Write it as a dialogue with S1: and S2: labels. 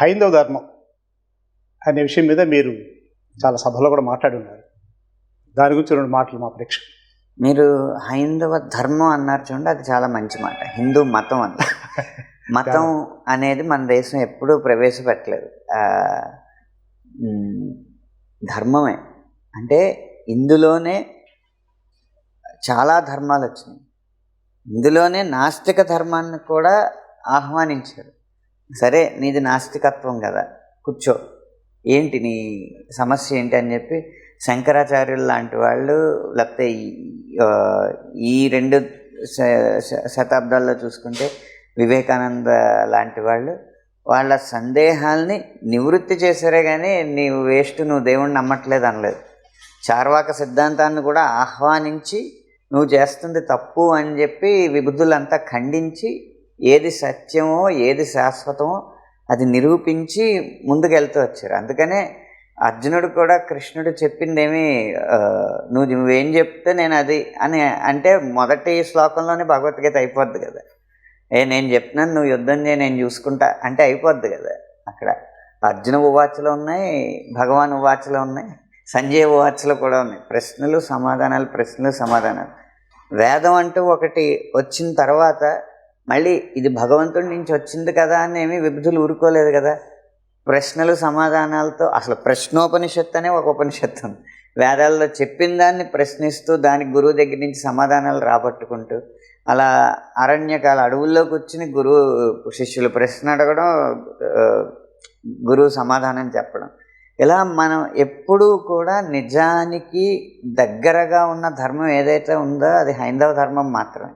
S1: హైందవ ధర్మం అనే విషయం మీద మీరు చాలా సభలో కూడా మాట్లాడి ఉన్నారు. దాని గురించి 2 మాటలు మా ప్రేక్షకులు.
S2: మీరు హైందవ ధర్మం అన్నారు చూడండి, అది చాలా మంచి మాట. హిందూ మతం అన్న మతం అనేది మన దేశం ఎప్పుడూ ప్రవేశపెట్టలేదు. ధర్మమే అంటే ఇందులోనే చాలా ధర్మాలు వచ్చినాయి. ఇందులోనే నాస్తిక ధర్మాన్ని కూడా ఆహ్వానించారు. సరే, నీది నాస్తికత్వం కదా, కూర్చో, ఏంటి నీ సమస్య ఏంటి అని చెప్పి శంకరాచార్యులు లాంటి వాళ్ళు, లేకపోతే ఈ 2 శతాబ్దాల్లో చూసుకుంటే వివేకానంద లాంటి వాళ్ళు వాళ్ళ సందేహాల్ని నివృత్తి చేశారే కానీ నీవు వేస్ట్, నువ్వు దేవుణ్ణి నమ్మట్లేదు అనలేదు. చార్వాక సిద్ధాంతాన్ని కూడా ఆహ్వానించి నువ్వు చేస్తుంది తప్పు అని చెప్పి విబుద్ధులంతా ఖండించి ఏది సత్యమో ఏది శాశ్వతమో అది నిరూపించి ముందుకెళ్తూ వచ్చారు. అందుకనే అర్జునుడు కూడా కృష్ణుడు చెప్పిందేమీ నువ్వేం చెప్తే నేను అది అని అంటే మొదటి శ్లోకంలోనే భగవద్గీత అయిపోద్ది కదా. నేను చెప్తున్నాను, నువ్వు యుద్ధం చేయి, నేను చూసుకుంటా అంటే అయిపోద్ది కదా. అక్కడ అర్జున ఉవాచలో ఉన్నాయి, భగవాన్ ఉవాచలో ఉన్నాయి, సంజయ్ ఉవాచలో కూడా ఉన్నాయి. ప్రశ్నలు సమాధానాలు, ప్రశ్నలు సమాధానాలు. వేదం అంటూ ఒకటి వచ్చిన తర్వాత మళ్ళీ ఇది భగవంతుడి నుంచి వచ్చింది కదా అని ఏమీ విబుధులు ఊరుకోలేదు కదా. ప్రశ్నలు సమాధానాలతో అసలు ప్రశ్నోపనిషత్తు అనే ఒక ఉపనిషత్తు ఉంది. వేదాల్లో చెప్పిన దాన్ని ప్రశ్నిస్తూ దానికి గురువు దగ్గర నుంచి సమాధానాలు రాబట్టుకుంటూ అలా అరణ్యకాల అడవుల్లో కూర్చుని శిష్యులు ప్రశ్న అడగడం, గురువు సమాధానం చెప్పడం. ఇలా మనం ఎప్పుడూ కూడా నిజానికి దగ్గరగా ఉన్న ధర్మం ఏదైతే ఉందో అది హైందవ ధర్మం మాత్రమే.